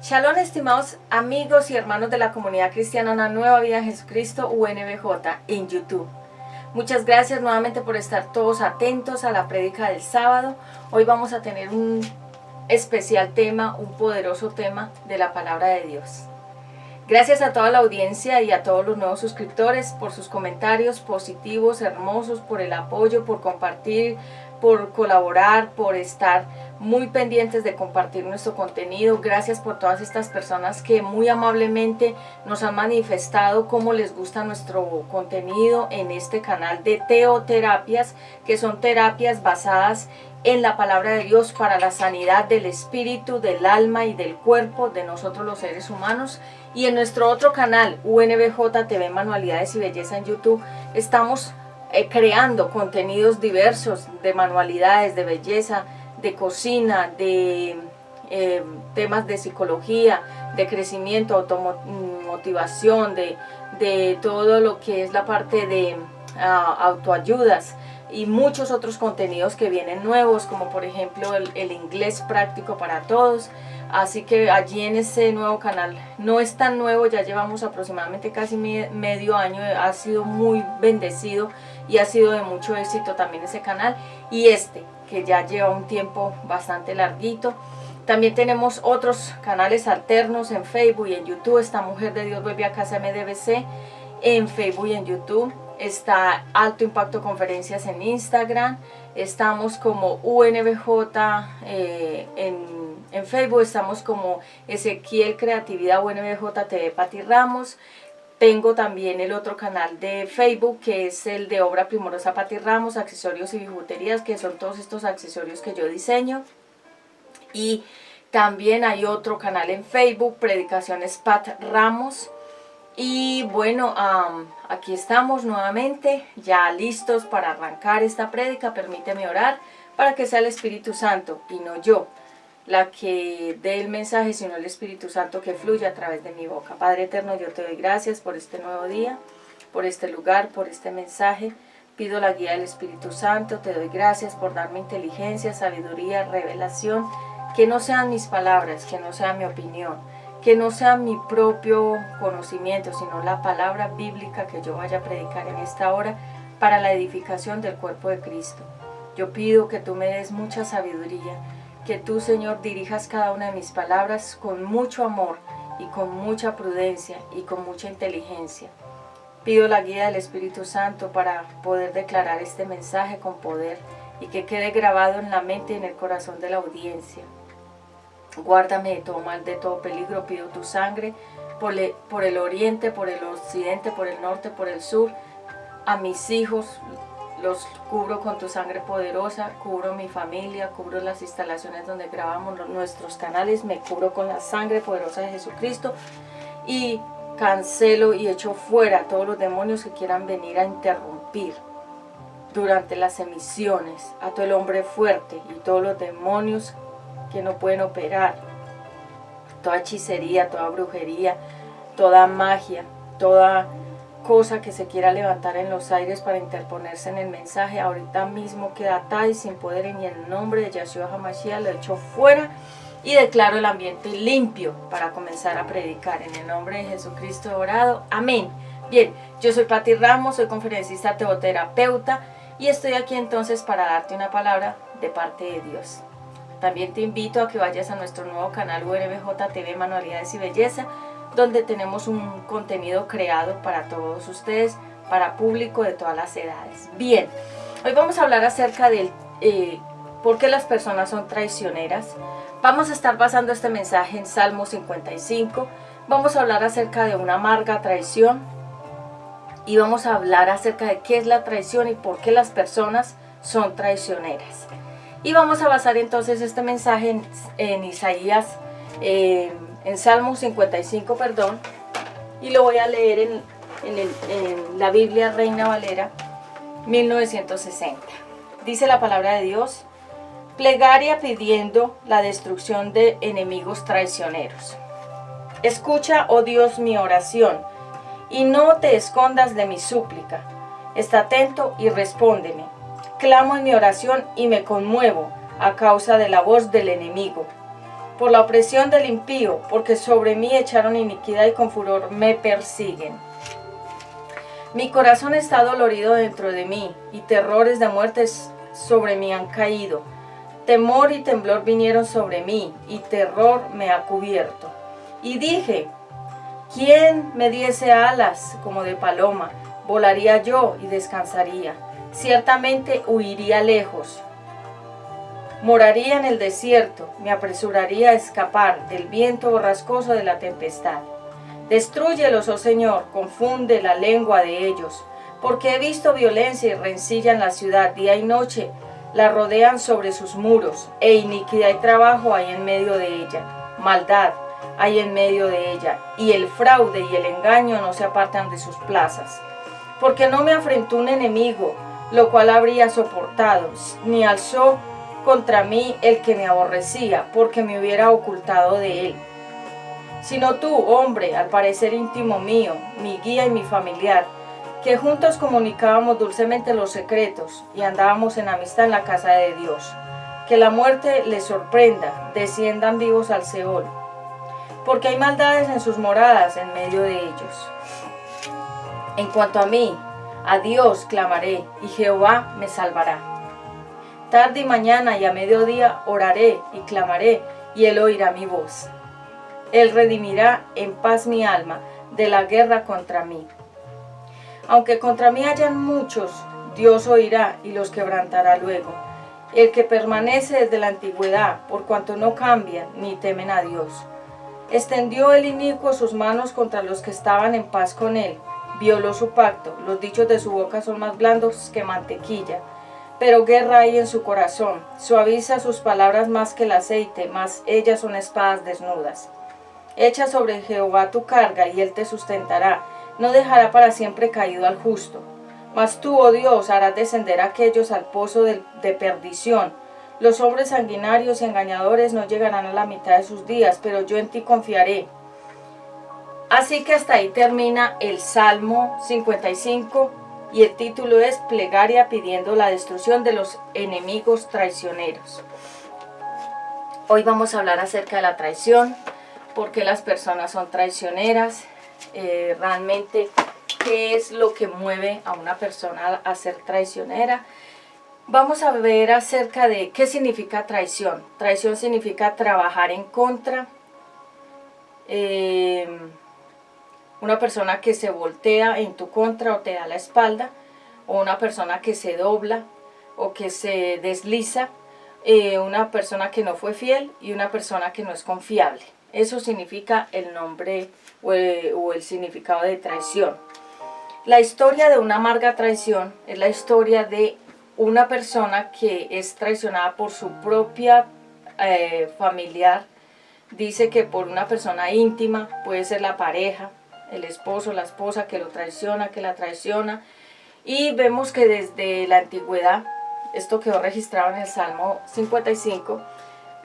Shalom, estimados amigos y hermanos de la comunidad cristiana Una Nueva Vida en Jesucristo UNBJ en YouTube. Muchas gracias nuevamente por estar todos atentos a la prédica del sábado. Hoy vamos a tener un especial tema, un poderoso tema de la palabra de Dios. Gracias a toda la audiencia y a todos los nuevos suscriptores por sus comentarios positivos, hermosos, por el apoyo, por compartir, por colaborar, por estar muy pendientes de compartir nuestro contenido. Gracias por todas estas personas que muy amablemente nos han manifestado cómo les gusta nuestro contenido en este canal de teoterapias, que son terapias basadas en la palabra de Dios para la sanidad del espíritu, del alma y del cuerpo de nosotros los seres humanos. Y en nuestro otro canal, UNBJ TV Manualidades y Belleza en YouTube, estamos creando contenidos diversos de manualidades, de belleza, de cocina, de temas de psicología, de crecimiento, automotivación, de todo lo que es la parte de autoayudas y muchos otros contenidos que vienen nuevos, como por ejemplo el inglés práctico para todos. Así que allí en ese nuevo canal, no es tan nuevo, ya llevamos aproximadamente casi medio año, ha sido muy bendecido y ha sido de mucho éxito también ese canal, y que ya lleva un tiempo bastante larguito. También tenemos otros canales alternos en Facebook y en YouTube. Está Mujer de Dios Vuelve a Casa MDBC en Facebook y en YouTube. Está Alto Impacto Conferencias en Instagram. Estamos como UNBJ en Facebook. Estamos como Ezequiel Creatividad UNBJ TV Pati Ramos. Tengo también el otro canal de Facebook, que es el de Obra Primorosa Pati Ramos, accesorios y bijuterías, que son todos estos accesorios que yo diseño. Y también hay otro canal en Facebook, Predicaciones Pat Ramos. Y bueno, aquí estamos nuevamente, ya listos para arrancar esta prédica. Permíteme orar para que sea el Espíritu Santo y no yo la que dé el mensaje, sino el Espíritu Santo que fluye a través de mi boca. Padre eterno, yo te doy gracias por este nuevo día, por este lugar, por este mensaje. Pido la guía del Espíritu Santo. Te doy gracias por darme inteligencia, sabiduría, revelación. Que no sean mis palabras, que no sea mi opinión, que no sea mi propio conocimiento, sino la palabra bíblica que yo vaya a predicar en esta hora para la edificación del cuerpo de Cristo. Yo pido que tú me des mucha sabiduría, que tú, Señor, dirijas cada una de mis palabras con mucho amor y con mucha prudencia y con mucha inteligencia. Pido la guía del Espíritu Santo para poder declarar este mensaje con poder y que quede grabado en la mente y en el corazón de la audiencia. Guárdame de todo mal, de todo peligro. Pido tu sangre por el oriente, por el occidente, por el norte, por el sur. A mis hijos los cubro con tu sangre poderosa, cubro mi familia, cubro las instalaciones donde grabamos nuestros canales, me cubro con la sangre poderosa de Jesucristo y cancelo y echo fuera a todos los demonios que quieran venir a interrumpir durante las emisiones, a todo el hombre fuerte y todos los demonios que no pueden operar, toda hechicería, toda brujería, toda magia, toda cosa que se quiera levantar en los aires para interponerse en el mensaje, ahorita mismo queda atada y sin poder, y en el nombre de Yeshua HaMashiach lo echo fuera y declaro el ambiente limpio para comenzar a predicar. En el nombre de Jesucristo he orado, amén. Bien, yo soy Pati Ramos, soy conferencista teoterapeuta y estoy aquí entonces para darte una palabra de parte de Dios. También te invito a que vayas a nuestro nuevo canal UNBJ TV Manualidades y Belleza, donde tenemos un contenido creado para todos ustedes, para público de todas las edades. Bien, hoy vamos a hablar acerca del por qué las personas son traicioneras. Vamos a estar basando este mensaje en Salmo 55. Vamos a hablar acerca de una amarga traición y vamos a hablar acerca de qué es la traición y por qué las personas son traicioneras. Y vamos a basar entonces este mensaje en Isaías, en Salmo 55, perdón, y lo voy a leer en la Biblia Reina Valera 1960. Dice la palabra de Dios: plegaria pidiendo la destrucción de enemigos traicioneros. Escucha, oh Dios, mi oración, y no te escondas de mi súplica. Está atento y respóndeme. Clamo en mi oración y me conmuevo a causa de la voz del enemigo. por la opresión del impío, porque sobre mí echaron iniquidad y con furor me persiguen. Mi corazón está dolorido dentro de mí, y terrores de muertes sobre mí han caído. Temor y temblor vinieron sobre mí, y terror me ha cubierto. Y dije, ¿quién me diese alas como de paloma? Volaría yo y descansaría. Ciertamente huiría lejos. Moraría en el desierto, me apresuraría a escapar del viento borrascoso de la tempestad. Destrúyelos, oh Señor, confunde la lengua de ellos, porque he visto violencia y rencilla en la ciudad, día y noche la rodean sobre sus muros, e iniquidad y trabajo hay en medio de ella, maldad hay en medio de ella, y el fraude y el engaño no se apartan de sus plazas. Porque no me afrentó un enemigo, lo cual habría soportado, ni alzó contra mí el que me aborrecía, porque me hubiera ocultado de él. Sino tú, hombre, al parecer íntimo mío, mi guía y mi familiar, que juntos comunicábamos dulcemente los secretos y andábamos en amistad en la casa de Dios. Que la muerte les sorprenda, desciendan vivos al Seol, porque hay maldades en sus moradas en medio de ellos. En cuanto a mí, a Dios clamaré, y Jehová me salvará. Tarde y mañana y a mediodía oraré y clamaré, y él oirá mi voz. Él redimirá en paz mi alma de la guerra contra mí. Aunque contra mí hayan muchos, Dios oirá y los quebrantará luego. El que permanece desde la antigüedad, por cuanto no cambian ni temen a Dios. Extendió el inicuo sus manos contra los que estaban en paz con él. Violó su pacto, los dichos de su boca son más blandos que mantequilla. Pero guerra hay en su corazón, suaviza sus palabras más que el aceite, mas ellas son espadas desnudas. Echa sobre Jehová tu carga y él te sustentará, no dejará para siempre caído al justo. Mas tú, oh Dios, harás descender a aquellos al pozo de perdición. Los hombres sanguinarios y engañadores no llegarán a la mitad de sus días, pero yo en ti confiaré. Así que hasta ahí termina el Salmo 55 y el título es Plegaria pidiendo la destrucción de los enemigos traicioneros. Hoy vamos a hablar acerca de la traición, por qué las personas son traicioneras, realmente qué es lo que mueve a una persona a ser traicionera. Vamos a ver acerca de qué significa traición. Traición significa trabajar en contra. Una persona que se voltea en tu contra o te da la espalda, o una persona que se dobla o que se desliza, una persona que no fue fiel y una persona que no es confiable. Eso significa el nombre o el significado de traición. La historia de una amarga traición es la historia de una persona que es traicionada por su propia familiar. Dice que por una persona íntima, puede ser la pareja, el esposo, la esposa que lo traiciona, que la traiciona. Y vemos que desde la antigüedad, esto quedó registrado en el Salmo 55,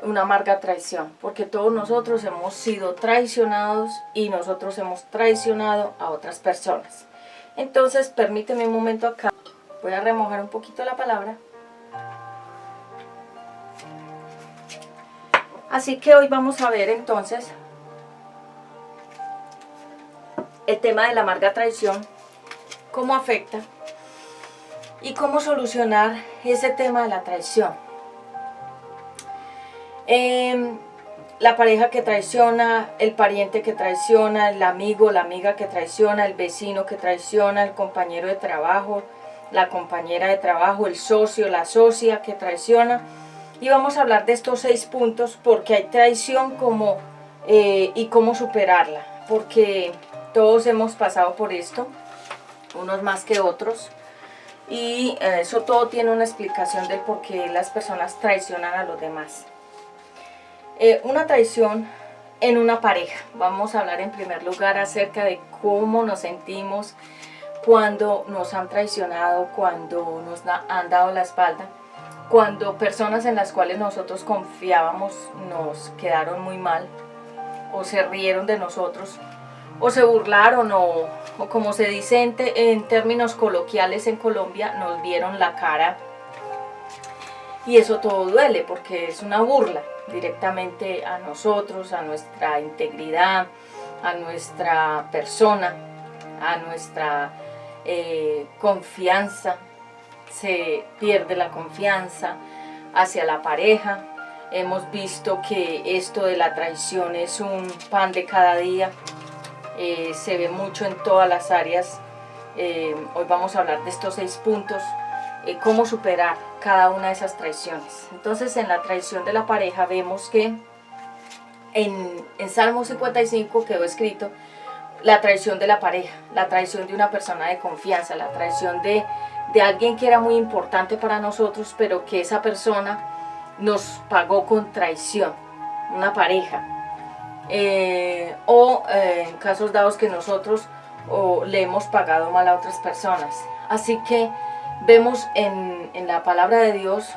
una amarga traición, porque todos nosotros hemos sido traicionados y nosotros hemos traicionado a otras personas. Entonces, permíteme un momento acá, voy a remojar un poquito la palabra. Así que hoy vamos a ver entonces el tema de la amarga traición, cómo afecta y cómo solucionar ese tema de la traición. La pareja que traiciona, el pariente que traiciona, el amigo, la amiga que traiciona, el vecino que traiciona, el compañero de trabajo, la compañera de trabajo, el socio, la socia que traiciona. Y vamos a hablar de estos 6 puntos porque hay traición y cómo superarla, porque todos hemos pasado por esto, unos más que otros, y eso todo tiene una explicación del por qué las personas traicionan a los demás. Una traición en una pareja. Vamos a hablar en primer lugar acerca de cómo nos sentimos cuando nos han traicionado, cuando nos han dado la espalda, cuando personas en las cuales nosotros confiábamos nos quedaron muy mal, o se rieron de nosotros, o se burlaron, o como se dice en términos coloquiales en Colombia, nos vieron la cara. y eso todo duele porque es una burla directamente a nosotros, a nuestra integridad, a nuestra persona, a nuestra confianza. Se pierde la confianza hacia la pareja. Hemos visto que esto de la traición es un pan de cada día. Se ve mucho en todas las áreas. Hoy vamos a hablar de estos 6 puntos, cómo superar cada una de esas traiciones. Entonces, en la traición de la pareja vemos que en Salmo 55 quedó escrito la traición de la pareja, la traición de una persona de confianza, la traición de alguien que era muy importante para nosotros, pero que esa persona nos pagó con traición, una pareja. En casos dados que nosotros le hemos pagado mal a otras personas. Así que vemos en la palabra de Dios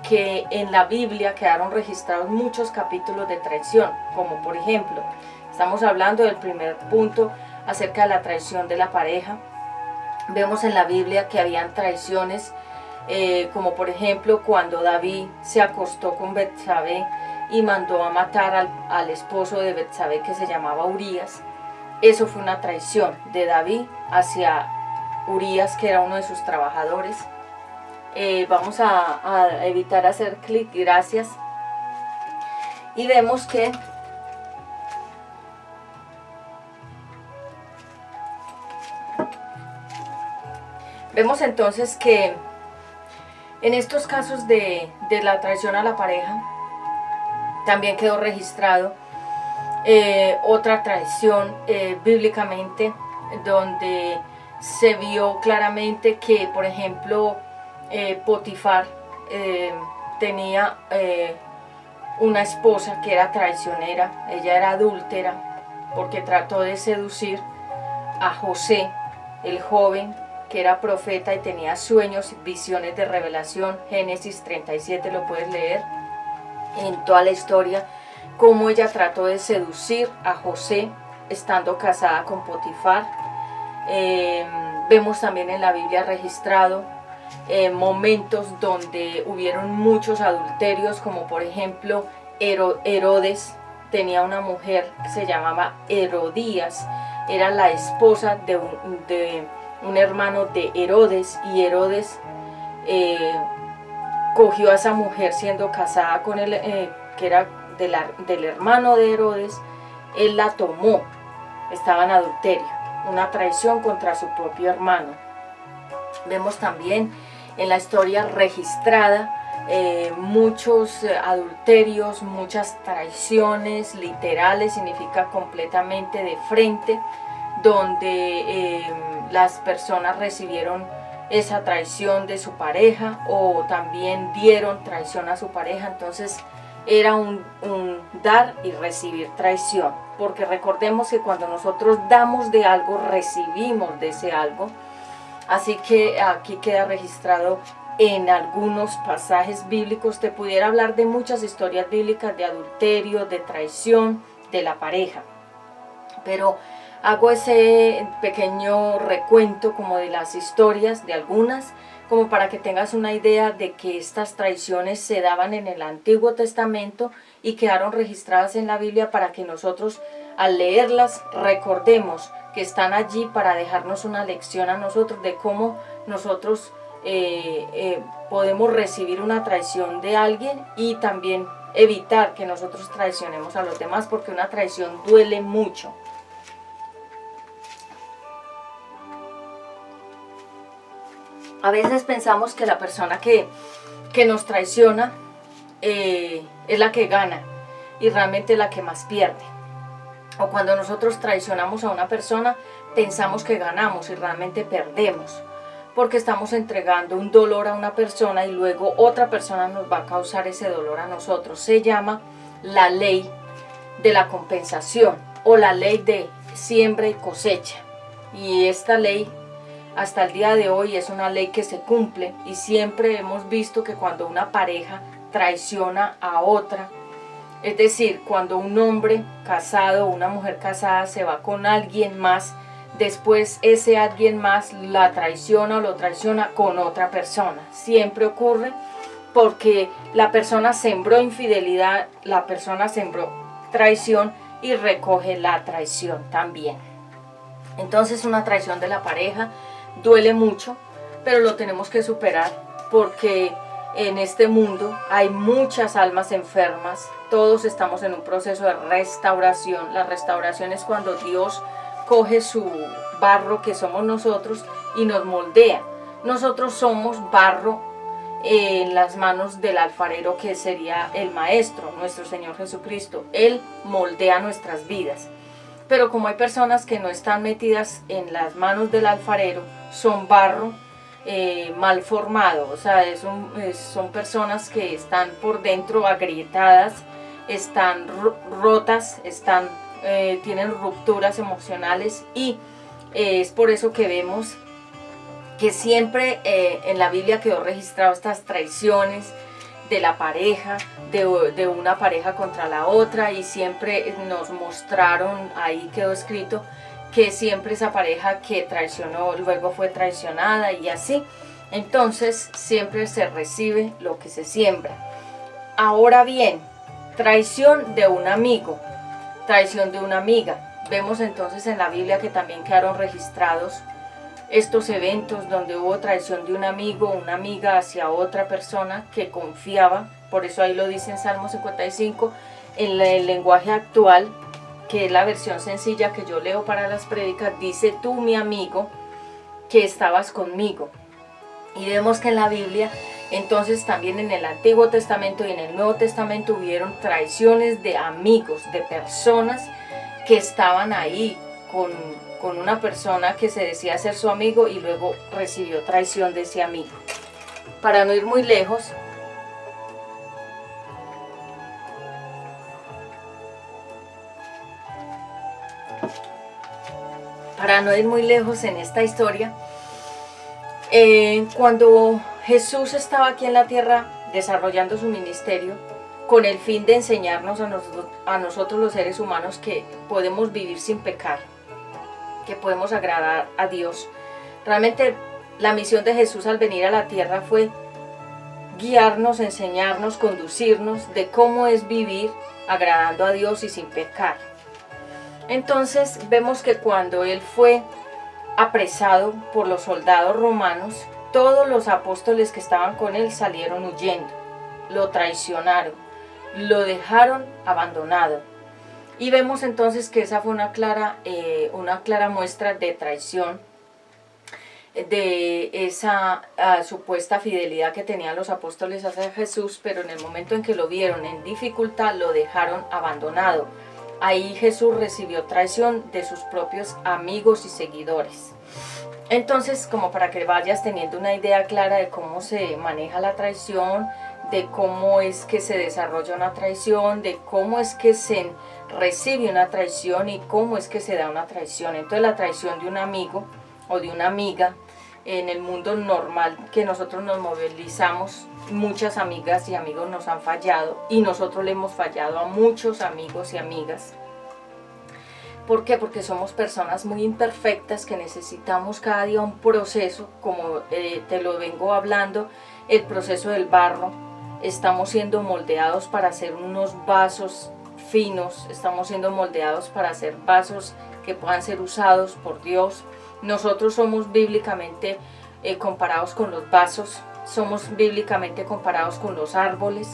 que en la Biblia quedaron registrados muchos capítulos de traición, como por ejemplo, estamos hablando del primer punto acerca de la traición de la pareja. Vemos en la Biblia que habían traiciones, como por ejemplo cuando David se acostó con Betsabé y mandó a matar al esposo de Betsabé, que se llamaba Urías. Eso fue una traición de David hacia Urías, que era uno de sus trabajadores. Vamos a evitar hacer clic, gracias. Y vemos que entonces que en estos casos de la traición a la pareja también quedó registrado otra traición bíblicamente, donde se vio claramente que, por ejemplo, Potifar tenía una esposa que era traicionera. Ella era adúltera porque trató de seducir a José, el joven, que era profeta y tenía sueños, visiones de revelación. Génesis 37 lo puedes leer en toda la historia, cómo ella trató de seducir a José estando casada con Potifar. Vemos también en la Biblia registrado momentos donde hubieron muchos adulterios, como por ejemplo Herodes tenía una mujer que se llamaba Herodías, era la esposa de un hermano de Herodes, y Herodes cogió a esa mujer siendo casada con él, que era del hermano de Herodes. Él la tomó, estaba en adulterio, una traición contra su propio hermano. Vemos también en la historia registrada muchos adulterios, muchas traiciones literales, significa completamente de frente, donde las personas recibieron esa traición de su pareja o también dieron traición a su pareja. Entonces era un dar y recibir traición, porque recordemos que cuando nosotros damos de algo, recibimos de ese algo. Así que aquí queda registrado en algunos pasajes bíblicos. Te pudiera hablar de muchas historias bíblicas de adulterio, de traición de la pareja, pero hago ese pequeño recuento como de las historias, de algunas, como para que tengas una idea de que estas traiciones se daban en el Antiguo Testamento y quedaron registradas en la Biblia, para que nosotros al leerlas recordemos que están allí para dejarnos una lección a nosotros de cómo nosotros podemos recibir una traición de alguien y también evitar que nosotros traicionemos a los demás, porque una traición duele mucho. A veces pensamos que la persona que nos traiciona es la que gana y realmente es la que más pierde. O cuando nosotros traicionamos a una persona, pensamos que ganamos y realmente perdemos, porque estamos entregando un dolor a una persona y luego otra persona nos va a causar ese dolor a nosotros. Se llama la ley de la compensación o la ley de siembra y cosecha. Y esta ley hasta el día de hoy es una ley que se cumple, y siempre hemos visto que cuando una pareja traiciona a otra, es decir, cuando un hombre casado o una mujer casada se va con alguien más, después ese alguien más la traiciona o lo traiciona con otra persona. Siempre ocurre porque la persona sembró infidelidad, la persona sembró traición y recoge la traición también. Entonces una traición de la pareja duele mucho, pero lo tenemos que superar porque en este mundo hay muchas almas enfermas, todos estamos en un proceso de restauración. La restauración es cuando Dios coge su barro que somos nosotros y nos moldea. Nosotros somos barro en las manos del alfarero, que sería el maestro, nuestro Señor Jesucristo. Él moldea nuestras vidas. Pero como hay personas que no están metidas en las manos del alfarero, son barro mal formado, o sea, son personas que están por dentro agrietadas, están rotas, tienen rupturas emocionales, y es por eso que vemos que siempre en la Biblia quedó registrado estas traiciones de la pareja, de una pareja contra la otra, y siempre nos mostraron, ahí quedó escrito, que siempre esa pareja que traicionó luego fue traicionada, y así. Entonces siempre se recibe lo que se siembra. Ahora bien, traición de un amigo, traición de una amiga. Vemos entonces en la Biblia que también quedaron registrados estos eventos donde hubo traición de un amigo o una amiga hacia otra persona que confiaba. Por eso ahí lo dice en Salmo 55, en el lenguaje actual, que es la versión sencilla que yo leo para las prédicas, dice: tú, mi amigo, que estabas conmigo. Y vemos que en la Biblia, entonces también en el Antiguo Testamento y en el Nuevo Testamento hubieron traiciones de amigos, de personas que estaban ahí con una persona que se decía ser su amigo y luego recibió traición de ese amigo. Para no ir muy lejos, en esta historia, cuando Jesús estaba aquí en la tierra desarrollando su ministerio con el fin de enseñarnos a nosotros los seres humanos que podemos vivir sin pecar, que podemos agradar a Dios. Realmente la misión de Jesús al venir a la tierra fue guiarnos, enseñarnos, conducirnos de cómo es vivir agradando a Dios y sin pecar. Entonces vemos que cuando él fue apresado por los soldados romanos, todos los apóstoles que estaban con él salieron huyendo, lo traicionaron, lo dejaron abandonado. Y vemos entonces que esa fue una clara muestra de traición, de esa supuesta fidelidad que tenían los apóstoles hacia Jesús, pero en el momento en que lo vieron en dificultad, lo dejaron abandonado. Ahí Jesús recibió traición de sus propios amigos y seguidores. Entonces, como para que vayas teniendo una idea clara de cómo se maneja la traición, de cómo es que se desarrolla una traición, de cómo es que se recibe una traición y cómo es que se da una traición. Entonces la traición de un amigo o de una amiga, en el mundo normal que nosotros nos movilizamos, muchas amigas y amigos nos han fallado, y nosotros le hemos fallado a muchos amigos y amigas. ¿Por qué? Porque somos personas muy imperfectas que necesitamos cada día un proceso, como te lo vengo hablando, el proceso del barro. Estamos siendo moldeados para hacer unos vasos finos, estamos siendo moldeados para hacer vasos que puedan ser usados por Dios. Nosotros somos bíblicamente comparados con los vasos, somos bíblicamente comparados con los árboles,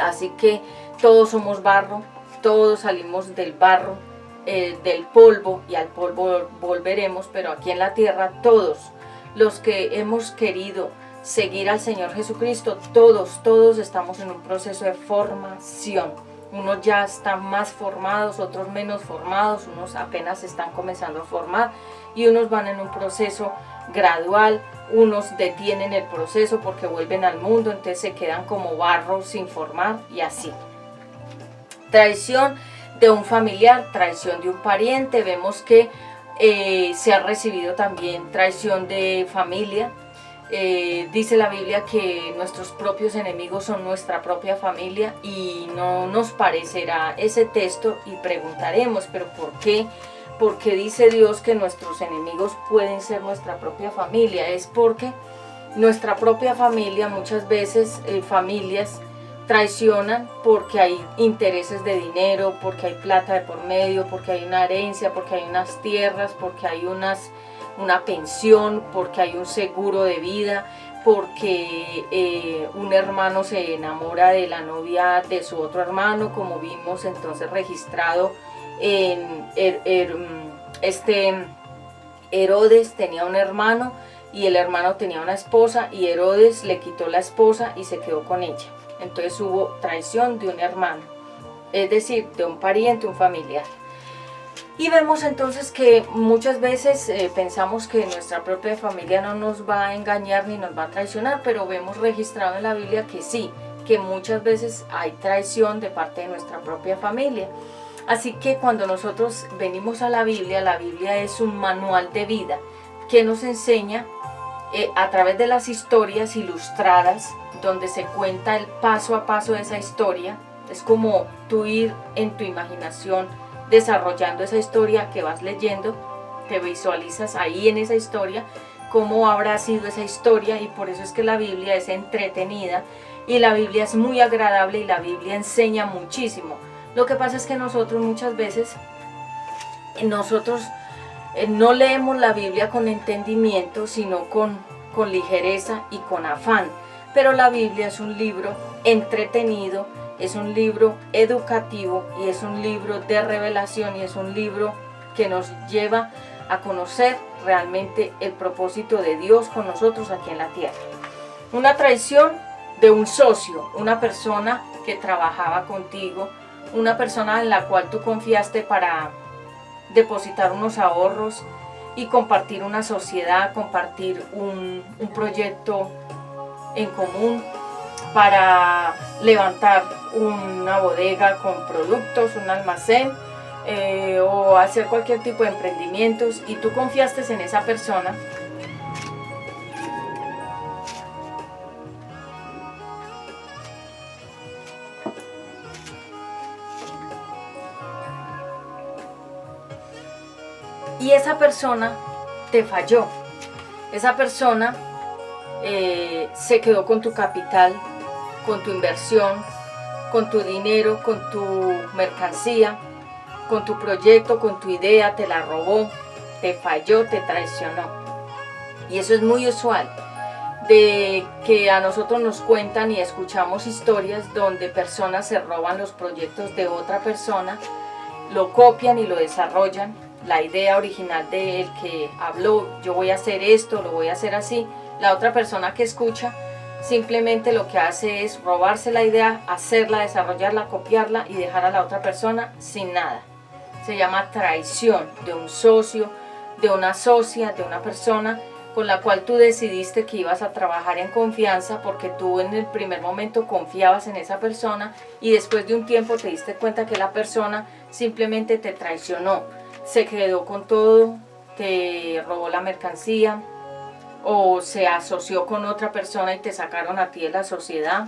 así que todos somos barro, todos salimos del barro, del polvo, y al polvo volveremos, pero aquí en la tierra todos los que hemos querido seguir al Señor Jesucristo, todos estamos en un proceso de formación. Unos ya están más formados, otros menos formados, unos apenas están comenzando a formar y unos van en un proceso gradual, unos detienen el proceso porque vuelven al mundo, entonces se quedan como barro sin formar, y así. Traición de un familiar, traición de un pariente. Vemos que se ha recibido también traición de familia. Dice la Biblia que nuestros propios enemigos son nuestra propia familia, y no nos parecerá ese texto y preguntaremos, pero ¿por qué? ¿Por qué dice Dios que nuestros enemigos pueden ser nuestra propia familia? Es porque nuestra propia familia, muchas veces familias traicionan porque hay intereses de dinero, porque hay plata de por medio, porque hay una herencia, porque hay unas tierras, porque hay una pensión, porque hay un seguro de vida, porque un hermano se enamora de la novia de su otro hermano, como vimos entonces registrado en Herodes tenía un hermano y el hermano tenía una esposa y Herodes le quitó la esposa y se quedó con ella. Entonces hubo traición de un hermano, es decir, de un pariente, un familiar. Y vemos entonces que muchas veces pensamos que nuestra propia familia no nos va a engañar ni nos va a traicionar, pero vemos registrado en la Biblia que sí, que muchas veces hay traición de parte de nuestra propia familia. Así que cuando nosotros venimos a la Biblia es un manual de vida que nos enseña a través de las historias ilustradas, donde se cuenta el paso a paso de esa historia. Es como tú ir en tu imaginación desarrollando esa historia que vas leyendo, te visualizas ahí en esa historia, cómo habrá sido esa historia, y por eso es que la Biblia es entretenida y la Biblia es muy agradable y la Biblia enseña muchísimo. Lo que pasa es que nosotros muchas veces, no leemos la Biblia con entendimiento, sino con ligereza y con afán. Pero la Biblia es un libro entretenido, es un libro educativo y es un libro de revelación y es un libro que nos lleva a conocer realmente el propósito de Dios con nosotros aquí en la tierra. Una traición de un socio, una persona que trabajaba contigo, una persona en la cual tú confiaste para depositar unos ahorros y compartir una sociedad, compartir un proyecto en común para levantar una bodega con productos, un almacén o hacer cualquier tipo de emprendimientos, y tú confiaste en esa persona. Y esa persona te falló, esa persona se quedó con tu capital, con tu inversión, con tu dinero, con tu mercancía, con tu proyecto, con tu idea, te la robó, te falló, te traicionó. Y eso es muy usual, de que a nosotros nos cuentan y escuchamos historias donde personas se roban los proyectos de otra persona, lo copian y lo desarrollan. La idea original del que habló, yo voy a hacer esto, lo voy a hacer así, la otra persona que escucha simplemente lo que hace es robarse la idea, hacerla, desarrollarla, copiarla y dejar a la otra persona sin nada. Se llama traición de un socio, de una socia, de una persona con la cual tú decidiste que ibas a trabajar en confianza, porque tú en el primer momento confiabas en esa persona y después de un tiempo te diste cuenta que la persona simplemente te traicionó, se quedó con todo, te robó la mercancía o se asoció con otra persona y te sacaron a ti de la sociedad.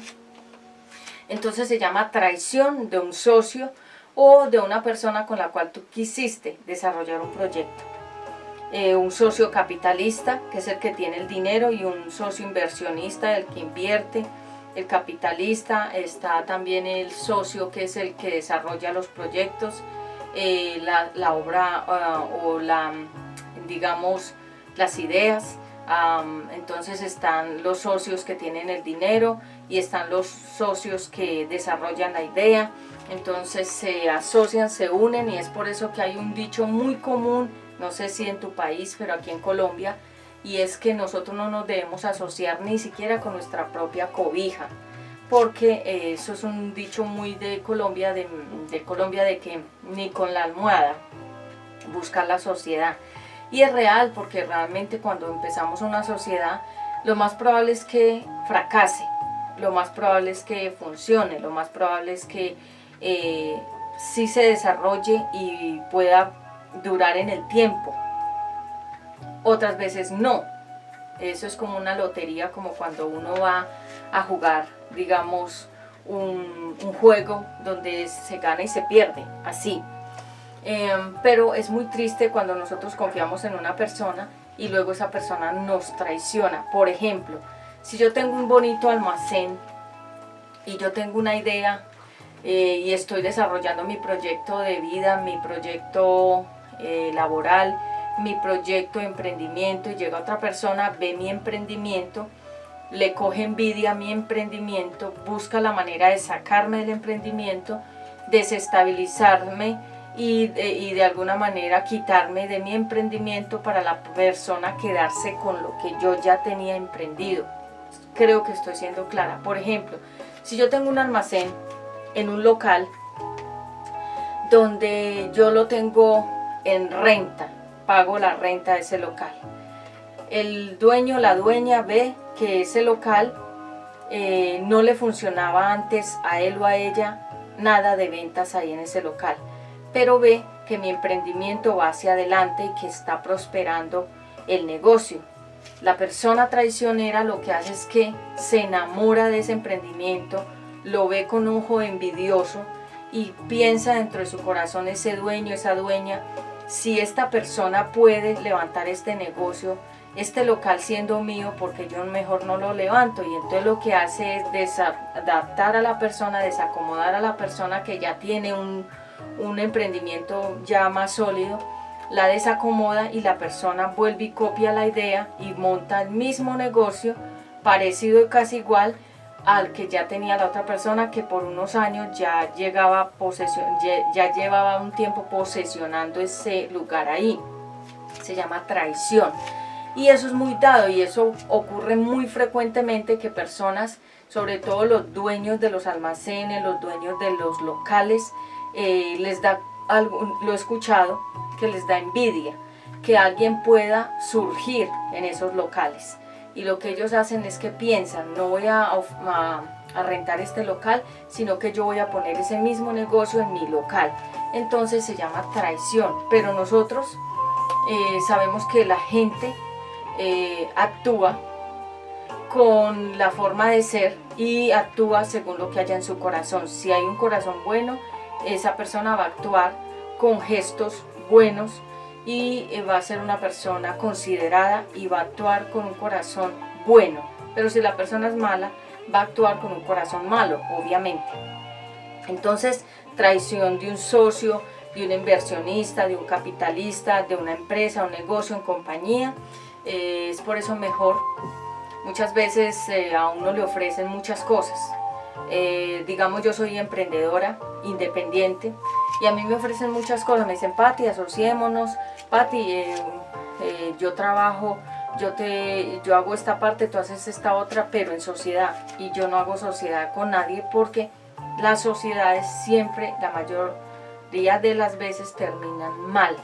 Entonces se llama traición de un socio o de una persona con la cual tú quisiste desarrollar un proyecto. Un socio capitalista, que es el que tiene el dinero, y un socio inversionista, el que invierte. El capitalista, está también el socio, que es el que desarrolla los proyectos, la obra o digamos las ideas. Entonces están los socios que tienen el dinero y están los socios que desarrollan la idea. Entonces se asocian, se unen, y es por eso que hay un dicho muy común, no sé si en tu país, pero aquí en Colombia, y es que nosotros no nos debemos asociar ni siquiera con nuestra propia cobija, porque eso es un dicho muy de Colombia, de Colombia, de que ni con la almohada buscar la sociedad. Y es real, porque realmente cuando empezamos una sociedad, lo más probable es que fracase, lo más probable es que funcione, lo más probable es que sí se desarrolle y pueda durar en el tiempo. Otras veces no. Eso es como una lotería, como cuando uno va a jugar, digamos, un juego donde se gana y se pierde, así. Pero es muy triste cuando nosotros confiamos en una persona y luego esa persona nos traiciona. Por ejemplo, Si yo tengo un bonito almacén y yo tengo una idea y estoy desarrollando mi proyecto de vida, mi proyecto laboral, mi proyecto de emprendimiento, y llega otra persona, ve mi emprendimiento, le coge envidia a mi emprendimiento, busca la manera de sacarme del emprendimiento, desestabilizarme y de alguna manera quitarme de mi emprendimiento para la persona quedarse con lo que yo ya tenía emprendido. Creo que estoy siendo clara. Por ejemplo, si yo tengo un almacén en un local donde yo lo tengo en renta, pago la renta de ese local, el dueño, la dueña ve que ese local no le funcionaba antes a él o a ella nada de ventas ahí en ese local, pero ve que mi emprendimiento va hacia adelante y que está prosperando el negocio. La persona traicionera lo que hace es que se enamora de ese emprendimiento, lo ve con un ojo envidioso y piensa dentro de su corazón, ese dueño, esa dueña, si esta persona puede levantar este negocio, este local siendo mío, porque yo mejor no lo levanto. Y entonces lo que hace es desadaptar a la persona, desacomodar a la persona que ya tiene un emprendimiento ya más sólido, la desacomoda y la persona vuelve y copia la idea y monta el mismo negocio parecido y casi igual al que ya tenía la otra persona, que por unos años ya llevaba un tiempo posesionando ese lugar ahí. Se llama traición. Y eso es muy dado, y eso ocurre muy frecuentemente, que personas, sobre todo los dueños de los almacenes, los dueños de los locales, les da algo, lo he escuchado, que les da envidia que alguien pueda surgir en esos locales. Y lo que ellos hacen es que piensan, no voy a rentar este local, sino que yo voy a poner ese mismo negocio en mi local. Entonces se llama traición. Pero nosotros sabemos que la gente actúa con la forma de ser y actúa según lo que haya en su corazón. Si hay un corazón bueno, esa persona va a actuar con gestos buenos y va a ser una persona considerada y va a actuar con un corazón bueno. Pero si la persona es mala, va a actuar con un corazón malo, obviamente. Entonces, traición de un socio, de un inversionista, de un capitalista, de una empresa, un negocio, en compañía, es por eso mejor. Muchas veces a uno le ofrecen muchas cosas. Digamos, yo soy emprendedora, independiente, y a mí me ofrecen muchas cosas. Me dicen, Pati, asociémonos, Pati, yo trabajo, yo hago esta parte, tú haces esta otra, pero en sociedad. Y yo no hago sociedad con nadie, porque las sociedades siempre, la mayoría de las veces, terminan mal.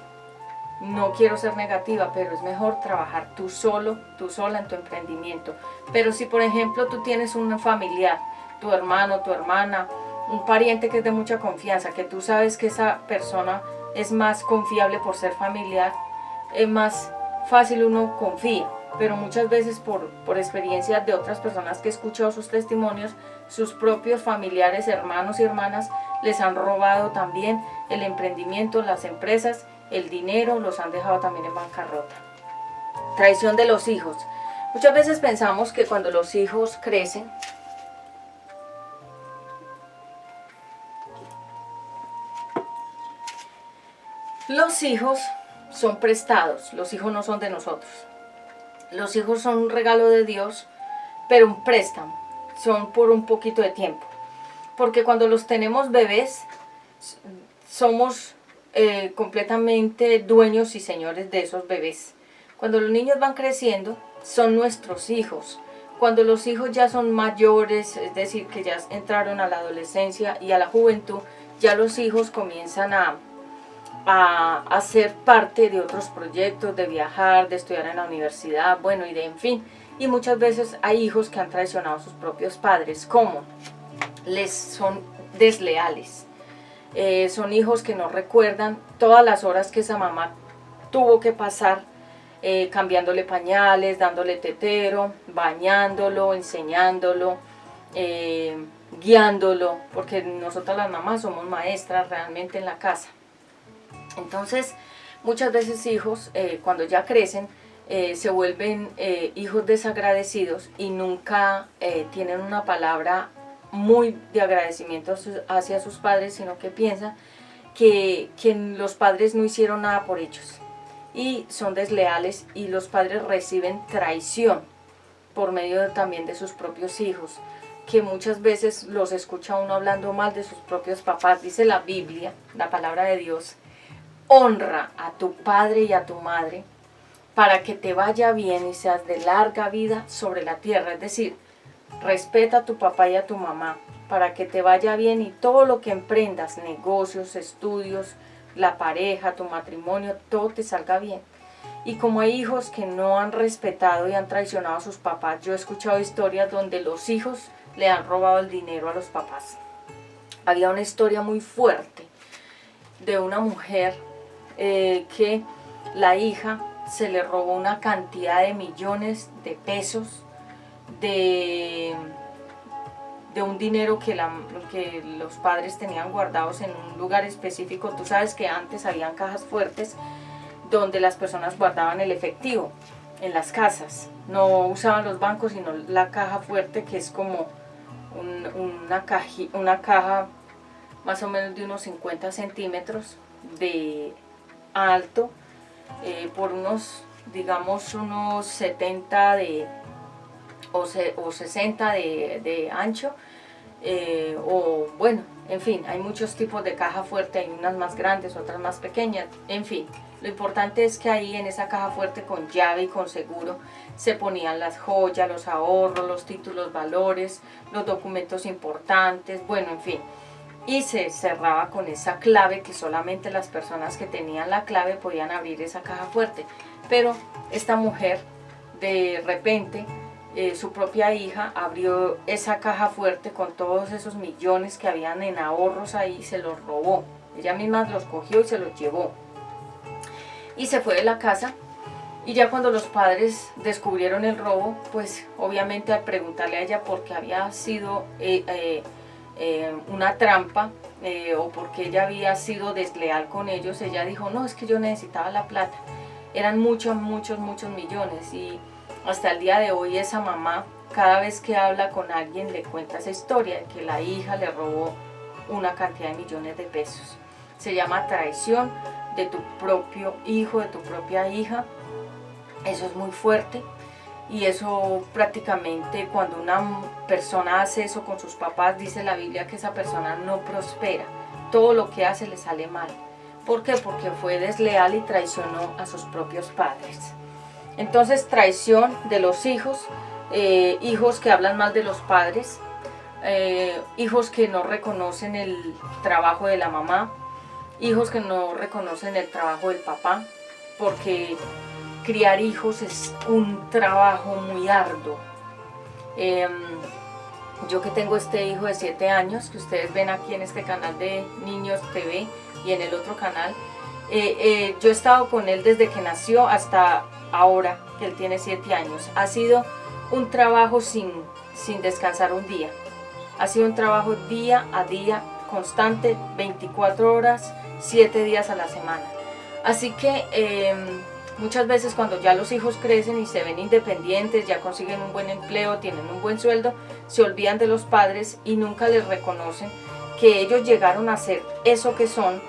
No quiero ser negativa, pero es mejor trabajar tú solo, tú sola en tu emprendimiento. Pero si por ejemplo tú tienes un familiar, tu hermano, tu hermana, un pariente que es de mucha confianza, que tú sabes que esa persona es más confiable por ser familiar, es más fácil, uno confía. Pero muchas veces por experiencias de otras personas que he escuchado sus testimonios, sus propios familiares, hermanos y hermanas, les han robado también el emprendimiento, las empresas, el dinero, los han dejado también en bancarrota. Traición de los hijos. Muchas veces pensamos que cuando los hijos crecen, los hijos son prestados, los hijos no son de nosotros. Los hijos son un regalo de Dios, pero un préstamo, son por un poquito de tiempo. Porque cuando los tenemos bebés, somos completamente dueños y señores de esos bebés. Cuando los niños van creciendo, son nuestros hijos. Cuando los hijos ya son mayores, es decir, que ya entraron a la adolescencia y a la juventud, ya los hijos comienzan a ser parte de otros proyectos, de viajar, de estudiar en la universidad, bueno, y de en fin. Y muchas veces hay hijos que han traicionado a sus propios padres. ¿Cómo? Les son desleales. Son hijos que no recuerdan todas las horas que esa mamá tuvo que pasar cambiándole pañales, dándole tetero, bañándolo, enseñándolo, guiándolo, porque nosotras las mamás somos maestras realmente en la casa. Entonces, muchas veces hijos, cuando ya crecen, se vuelven hijos desagradecidos y nunca tienen una palabra muy de agradecimiento hacia sus padres, sino que piensan que los padres no hicieron nada por ellos y son desleales, y los padres reciben traición por medio también de sus propios hijos, que muchas veces los escucha uno hablando mal de sus propios papás. Dice la Biblia, la palabra de Dios: honra a tu padre y a tu madre para que te vaya bien y seas de larga vida sobre la tierra. Es decir, respeta a tu papá y a tu mamá para que te vaya bien y todo lo que emprendas, negocios, estudios, la pareja, tu matrimonio, todo te salga bien. Y como hay hijos que no han respetado y han traicionado a sus papás, yo he escuchado historias donde los hijos le han robado el dinero a los papás. Había una historia muy fuerte de una mujer que la hija se le robó una cantidad de millones de pesos de un dinero que los padres tenían guardados en un lugar específico. Tú sabes que antes habían cajas fuertes donde las personas guardaban el efectivo en las casas. No usaban los bancos, sino la caja fuerte, que es como una caja más o menos de unos 50 centímetros de alto, por unos, digamos, unos 70 o 60 de ancho, o bueno, en fin, hay muchos tipos de caja fuerte, hay unas más grandes, otras más pequeñas, en fin. Lo importante es que ahí en esa caja fuerte, con llave y con seguro, se ponían las joyas, los ahorros, los títulos, valores, los documentos importantes, bueno, en fin. Y se cerraba con esa clave, que solamente las personas que tenían la clave podían abrir esa caja fuerte. Pero esta mujer, de repente, su propia hija abrió esa caja fuerte con todos esos millones que habían en ahorros ahí y se los robó. Ella misma los cogió y se los llevó. Y se fue de la casa. Y ya cuando los padres descubrieron el robo, pues obviamente al preguntarle a ella por qué había sido una trampa, o porque ella había sido desleal con ellos, ella dijo: no, es que yo necesitaba la plata. Eran muchos millones, y hasta el día de hoy esa mamá, cada vez que habla con alguien, le cuenta esa historia de que la hija le robó una cantidad de millones de pesos. Se llama traición de tu propio hijo, de tu propia hija. Eso es muy fuerte. Y eso prácticamente, cuando una persona hace eso con sus papás, dice la Biblia que esa persona no prospera. Todo lo que hace le sale mal. ¿Por qué? Porque fue desleal y traicionó a sus propios padres. Entonces, traición de los hijos, hijos que hablan mal de los padres, hijos que no reconocen el trabajo de la mamá, hijos que no reconocen el trabajo del papá, porque criar hijos es un trabajo muy arduo. Yo que tengo este hijo de 7 años, que ustedes ven aquí en este canal de Niños TV y en el otro canal, yo he estado con él desde que nació hasta ahora, que él tiene 7 años. Ha sido un trabajo sin descansar un día. Ha sido un trabajo día a día, constante, 24 horas, 7 días a la semana. Así que muchas veces, cuando ya los hijos crecen y se ven independientes, ya consiguen un buen empleo, tienen un buen sueldo, se olvidan de los padres y nunca les reconocen que ellos llegaron a ser eso que son: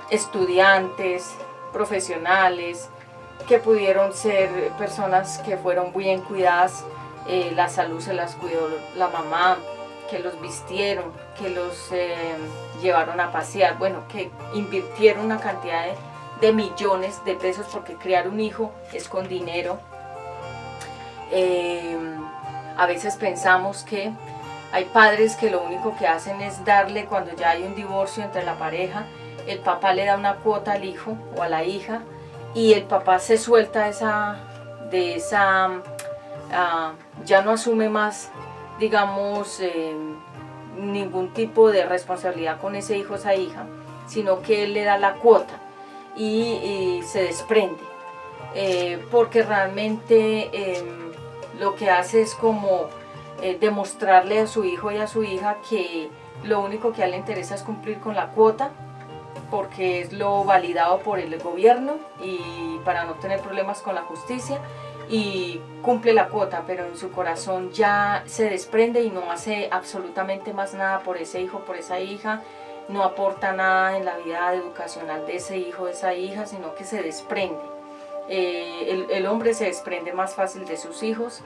estudiantes, profesionales, que pudieron ser personas que fueron bien cuidadas, la salud se las cuidó la mamá, que los vistieron, que los llevaron a pasear, bueno, que invirtieron una cantidad de millones de pesos, porque criar un hijo es con dinero. A veces pensamos que hay padres que lo único que hacen es darle, cuando ya hay un divorcio entre la pareja, el papá le da una cuota al hijo o a la hija, y el papá se suelta ya no asume más, digamos, ningún tipo de responsabilidad con ese hijo o esa hija, sino que él le da la cuota y se desprende, porque realmente lo que hace es como demostrarle a su hijo y a su hija que lo único que a él le interesa es cumplir con la cuota, porque es lo validado por el gobierno y para no tener problemas con la justicia, y cumple la cuota, pero en su corazón ya se desprende y no hace absolutamente más nada por ese hijo, por esa hija, no aporta nada en la vida educacional de ese hijo, de esa hija, sino que se desprende. El hombre se desprende más fácil de sus hijos.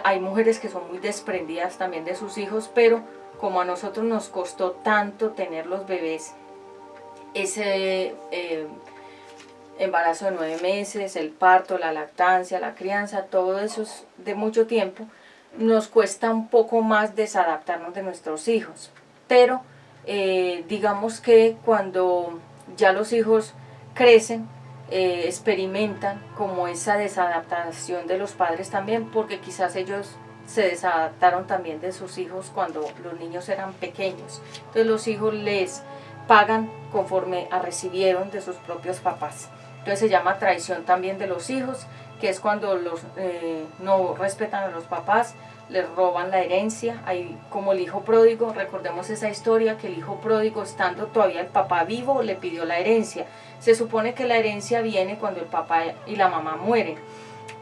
Hay mujeres que son muy desprendidas también de sus hijos, pero como a nosotros nos costó tanto tener los bebés, ese embarazo de 9 meses, el parto, la lactancia, la crianza, todo eso es de mucho tiempo, nos cuesta un poco más desadaptarnos de nuestros hijos. Pero digamos que cuando ya los hijos crecen, experimentan como esa desadaptación de los padres también, porque quizás ellos se desadaptaron también de sus hijos cuando los niños eran pequeños. Entonces los hijos les pagan conforme a recibieron de sus propios papás. Entonces se llama traición también de los hijos, que es cuando los no respetan a los papás, les roban la herencia. Hay como el hijo pródigo, recordemos esa historia, que el hijo pródigo, estando todavía el papá vivo, le pidió la herencia. Se supone que la herencia viene cuando el papá y la mamá mueren,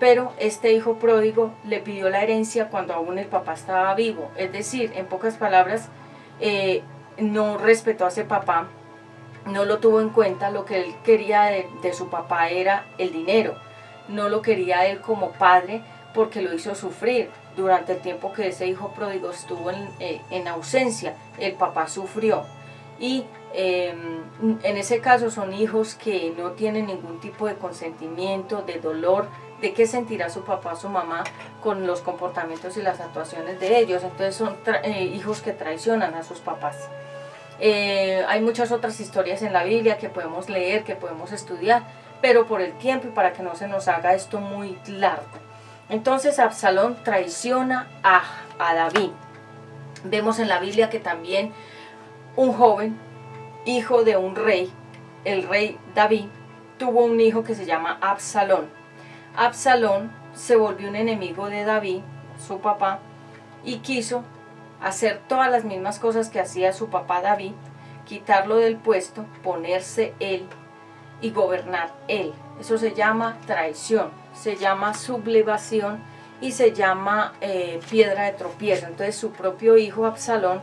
pero este hijo pródigo le pidió la herencia cuando aún el papá estaba vivo. Es decir, en pocas palabras, no respetó a ese papá, no lo tuvo en cuenta. Lo que él quería de su papá era el dinero, no lo quería él como padre, porque lo hizo sufrir. Durante el tiempo que ese hijo pródigo estuvo en ausencia, el papá sufrió. Y en ese caso son hijos que no tienen ningún tipo de consentimiento, de dolor, de qué sentirá su papá o su mamá con los comportamientos y las actuaciones de ellos. Entonces son hijos que traicionan a sus papás. Hay muchas otras historias en la Biblia que podemos leer, que podemos estudiar, pero por el tiempo y para que no se nos haga esto muy largo. Entonces Absalón traiciona a David. Vemos en la Biblia que también un joven, hijo de un rey, el rey David, tuvo un hijo que se llama Absalón. Absalón se volvió un enemigo de David, su papá, y quiso hacer todas las mismas cosas que hacía su papá David, quitarlo del puesto, ponerse él y gobernar él. Eso se llama traición, se llama sublevación y se llama piedra de tropiezo. Entonces su propio hijo Absalón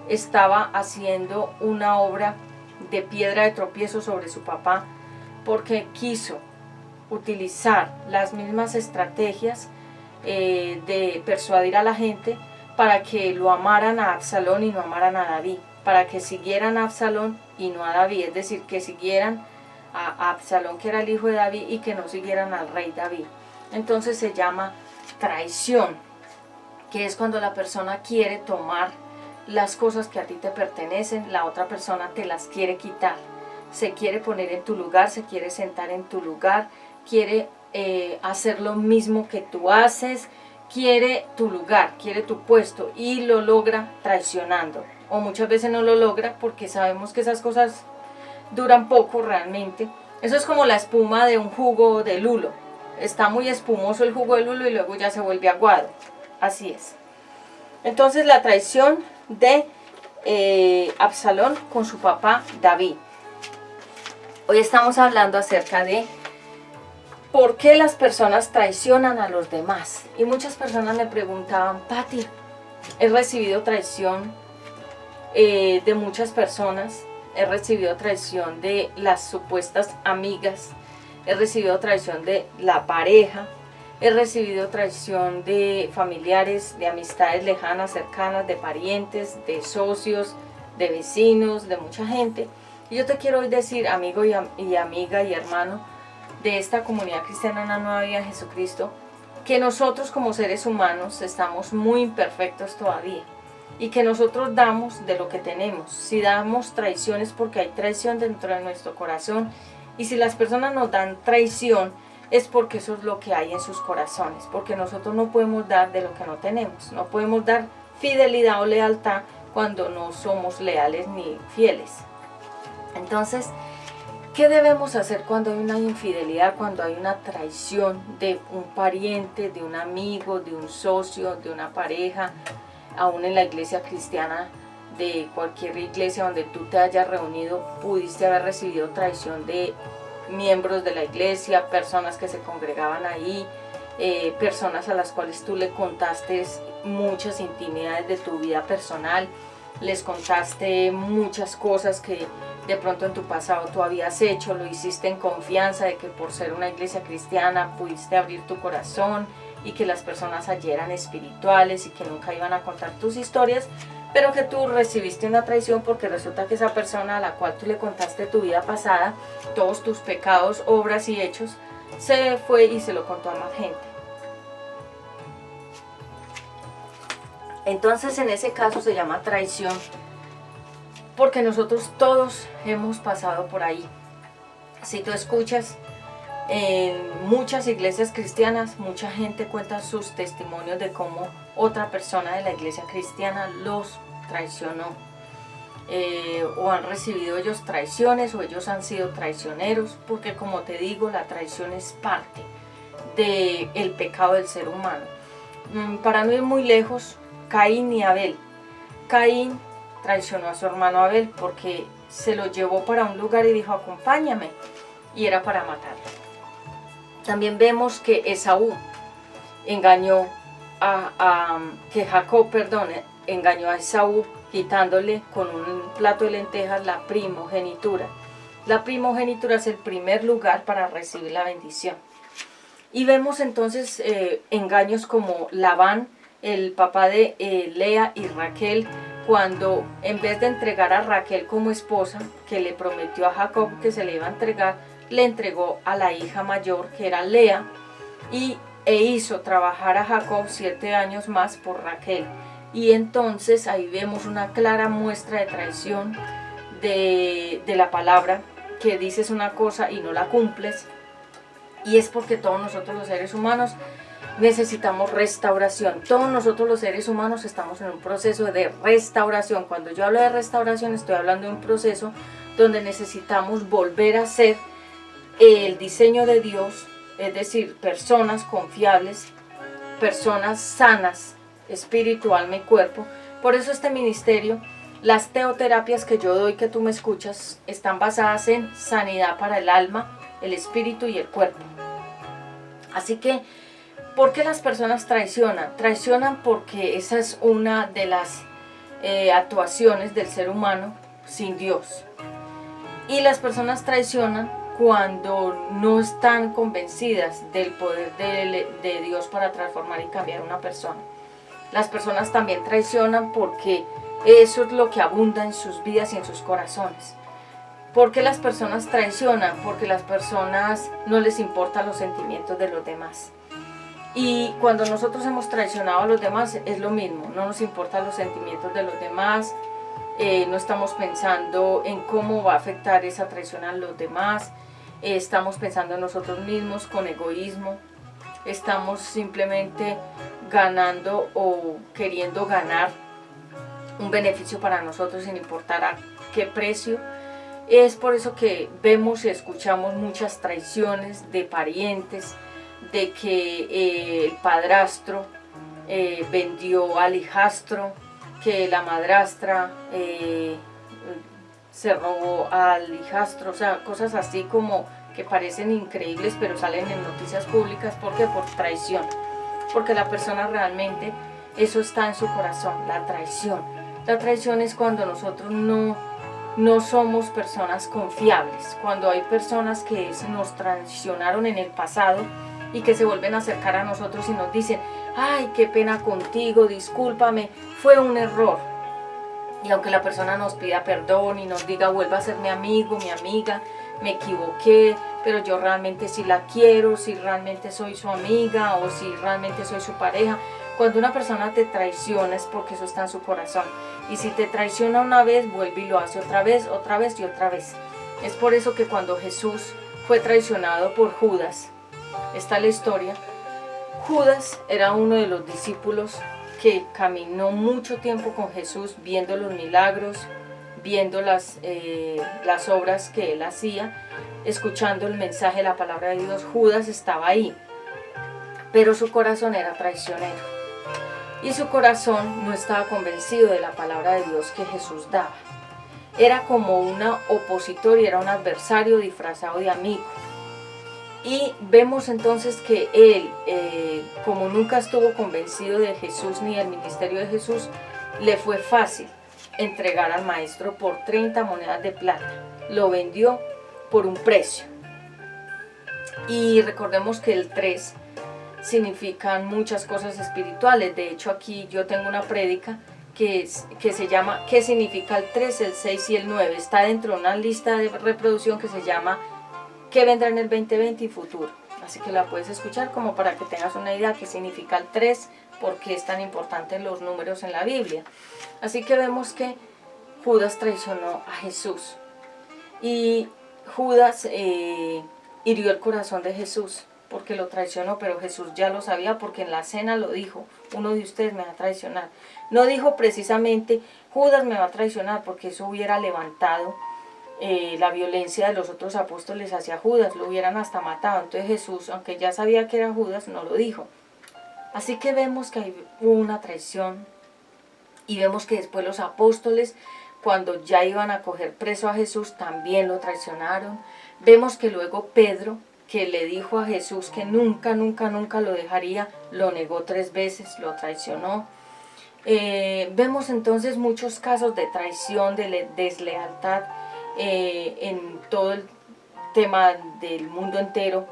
estaba haciendo una obra de piedra de tropiezo sobre su papá, porque quiso utilizar las mismas estrategias de persuadir a la gente para que lo amaran a Absalón y no amaran a David, para que siguieran a Absalón y no a David, es decir, que siguieran a Absalón, que era el hijo de David, y que no siguieran al rey David. Entonces se llama traición, que es cuando la persona quiere tomar las cosas que a ti te pertenecen, la otra persona te las quiere quitar, se quiere poner en tu lugar, se quiere sentar en tu lugar, quiere hacer lo mismo que tú haces, quiere tu lugar, quiere tu puesto, y lo logra traicionando. O muchas veces no lo logra porque sabemos que esas cosas duran poco realmente. Eso es como la espuma de un jugo de lulo. Está muy espumoso el jugo de lulo y luego ya se vuelve aguado. Así es. Entonces la traición de Absalón con su papá David. Hoy estamos hablando acerca de por qué las personas traicionan a los demás. Y muchas personas me preguntaban: Patti, he recibido traición de muchas personas, he recibido traición de las supuestas amigas, he recibido traición de la pareja, he recibido traición de familiares, de amistades lejanas, cercanas, de parientes, de socios, de vecinos, de mucha gente. Y yo te quiero hoy decir, amigo y amiga y hermano de esta comunidad cristiana, Una Nueva Vida en Jesucristo, que nosotros como seres humanos estamos muy imperfectos todavía, y que nosotros damos de lo que tenemos. Si damos traición es porque hay traición dentro de nuestro corazón, y si las personas nos dan traición es porque eso es lo que hay en sus corazones, porque nosotros no podemos dar de lo que no tenemos, no podemos dar fidelidad o lealtad cuando no somos leales ni fieles. Entonces, ¿qué debemos hacer cuando hay una infidelidad, cuando hay una traición de un pariente, de un amigo, de un socio, de una pareja, aún en la iglesia cristiana, de cualquier iglesia donde tú te hayas reunido, pudiste haber recibido traición de miembros de la iglesia, personas que se congregaban ahí, personas a las cuales tú le contaste muchas intimidades de tu vida personal, les contaste muchas cosas que de pronto en tu pasado tú habías hecho, lo hiciste en confianza de que por ser una iglesia cristiana pudiste abrir tu corazón y que las personas allí eran espirituales y que nunca iban a contar tus historias, pero que tú recibiste una traición porque resulta que esa persona a la cual tú le contaste tu vida pasada, todos tus pecados, obras y hechos, se fue y se lo contó a más gente. Entonces en ese caso se llama traición porque nosotros todos hemos pasado por ahí. Si tú escuchas en muchas iglesias cristianas, mucha gente cuenta sus testimonios de cómo otra persona de la iglesia cristiana los traicionó, o han recibido ellos traiciones o ellos han sido traicioneros, porque como te digo, la traición es parte del pecado del ser humano. Para no ir muy lejos, Caín y Abel. Caín traicionó a su hermano Abel porque se lo llevó para un lugar y dijo acompáñame, y era para matarlo. También vemos que Esaú engañó engañó a Esaú quitándole con un plato de lentejas la primogenitura. La primogenitura es el primer lugar para recibir la bendición. Y vemos entonces engaños como Labán, el papá de Lea y Raquel, cuando en vez de entregar a Raquel como esposa, que le prometió a Jacob que se le iba a entregar, le entregó a la hija mayor, que era Lea, e hizo trabajar a Jacob 7 años más por Raquel. Y entonces ahí vemos una clara muestra de traición de la palabra, que dices una cosa y no la cumples. Y es porque todos nosotros los seres humanos necesitamos restauración. Todos nosotros los seres humanos estamos en un proceso de restauración. Cuando yo hablo de restauración estoy hablando de un proceso donde necesitamos volver a ser el diseño de Dios, es decir, personas confiables, personas sanas, espíritu, alma y cuerpo. Por eso este ministerio, las teoterapias que yo doy, que tú me escuchas, están basadas en sanidad para el alma, el espíritu y el cuerpo. Así que, ¿por qué las personas traicionan? Traicionan porque esa es una de las actuaciones del ser humano sin Dios. Y las personas traicionan cuando no están convencidas del poder de Dios para transformar y cambiar a una persona. Las personas también traicionan porque eso es lo que abunda en sus vidas y en sus corazones. ¿Por qué las personas traicionan? Porque las personas no les importan los sentimientos de los demás. Y cuando nosotros hemos traicionado a los demás es lo mismo, no nos importan los sentimientos de los demás, no estamos pensando en cómo va a afectar esa traición a los demás, estamos pensando en nosotros mismos con egoísmo, estamos simplemente ganando o queriendo ganar un beneficio para nosotros sin importar a qué precio. Es por eso que vemos y escuchamos muchas traiciones de parientes, de que el padrastro vendió al hijastro, que la madrastra se robó al hijastro, o sea, cosas así como que parecen increíbles pero salen en noticias públicas. ¿Por qué? Por traición, porque la persona realmente, eso está en su corazón, la traición. La traición es cuando nosotros no somos personas confiables, cuando hay personas que nos traicionaron en el pasado y que se vuelven a acercar a nosotros y nos dicen, ay, qué pena contigo, discúlpame, fue un error. Y aunque la persona nos pida perdón y nos diga, vuelva a ser mi amigo, mi amiga, me equivoqué, pero yo realmente sí la quiero, si realmente soy su amiga o si realmente soy su pareja. Cuando una persona te traiciona es porque eso está en su corazón. Y si te traiciona una vez, vuelve y lo hace otra vez y otra vez. Es por eso que cuando Jesús fue traicionado por Judas, está la historia. Judas era uno de los discípulos que caminó mucho tiempo con Jesús, viendo los milagros, viendo las obras que él hacía, escuchando el mensaje de la palabra de Dios. Judas estaba ahí, pero su corazón era traicionero. y su corazón no estaba convencido de la palabra de Dios que Jesús daba. Era como un opositor y era un adversario disfrazado de amigo. Y vemos entonces que él, como nunca estuvo convencido de Jesús ni del ministerio de Jesús, le fue fácil entregar al maestro por 30 monedas de plata. Lo vendió por un precio. Y recordemos que el 3 significan muchas cosas espirituales. De hecho, aquí yo tengo una prédica que se llama ¿qué significa el 3, el 6 y el 9? Está dentro de una lista de reproducción que se llama ¿qué vendrá en el 2020 y futuro? Así que la puedes escuchar como para que tengas una idea qué significa el 3, por qué es tan importante los números en la Biblia. Así que vemos que Judas traicionó a Jesús y Judas hirió el corazón de Jesús porque lo traicionó, pero Jesús ya lo sabía porque en la cena lo dijo: uno de ustedes me va a traicionar. No dijo precisamente Judas me va a traicionar, porque eso hubiera levantado la violencia de los otros apóstoles hacia Judas, lo hubieran hasta matado. Entonces Jesús, aunque ya sabía que era Judas, no lo dijo. Así que vemos que hubo una traición y vemos que después los apóstoles, cuando ya iban a coger preso a Jesús, también lo traicionaron. Vemos que luego Pedro, que le dijo a Jesús que nunca, nunca, nunca lo dejaría, lo negó 3 veces, lo traicionó. Vemos entonces muchos casos de traición, de deslealtad en todo el tema del mundo entero.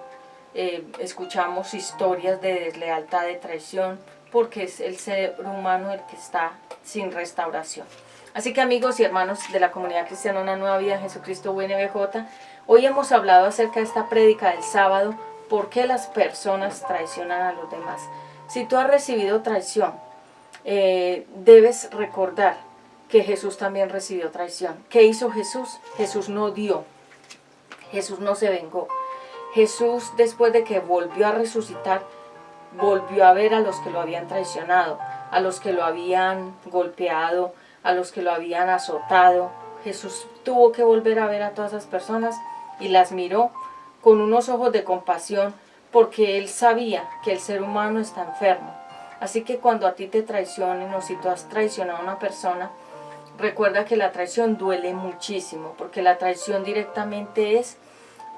Escuchamos historias de deslealtad, de traición, porque es el ser humano el que está sin restauración. Así que, amigos y hermanos de la comunidad cristiana Una Nueva Vida en Jesucristo UNBJ, hoy hemos hablado acerca de esta prédica del sábado: ¿por qué las personas traicionan a los demás? Si tú has recibido traición, debes recordar que Jesús también recibió traición. ¿Qué hizo Jesús? Jesús no dio, Jesús no se vengó. Jesús, después de que volvió a resucitar, volvió a ver a los que lo habían traicionado, a los que lo habían golpeado, a los que lo habían azotado. Jesús tuvo que volver a ver a todas esas personas y las miró con unos ojos de compasión, porque Él sabía que el ser humano está enfermo. Así que cuando a ti te traicionen, o si tú has traicionado a una persona, recuerda que la traición duele muchísimo, porque la traición directamente es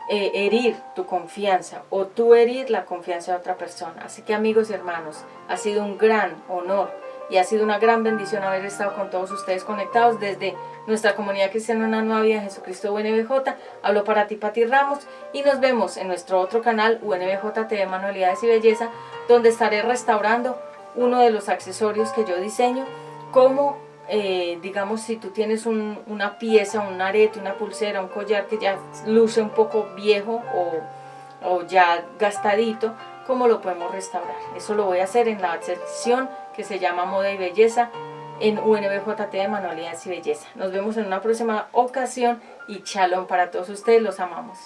herir tu confianza, o tú herir la confianza de otra persona. Así que, amigos y hermanos, ha sido un gran honor y ha sido una gran bendición haber estado con todos ustedes conectados desde nuestra comunidad cristiana Una Nueva Vida en Jesucristo UNBJ. Hablo para ti, Pati Ramos, y nos vemos en nuestro otro canal, UNBJ TV Manualidades y Belleza, donde estaré restaurando uno de los accesorios que yo diseño, como digamos, si tú tienes una pieza, un arete, una pulsera, un collar que ya luce un poco viejo o ya gastadito, ¿cómo lo podemos restaurar? Eso lo voy a hacer en la sección que se llama Moda y Belleza en UNBJ TV Manualidades y Belleza. Nos vemos en una próxima ocasión y shalom para todos ustedes, los amamos.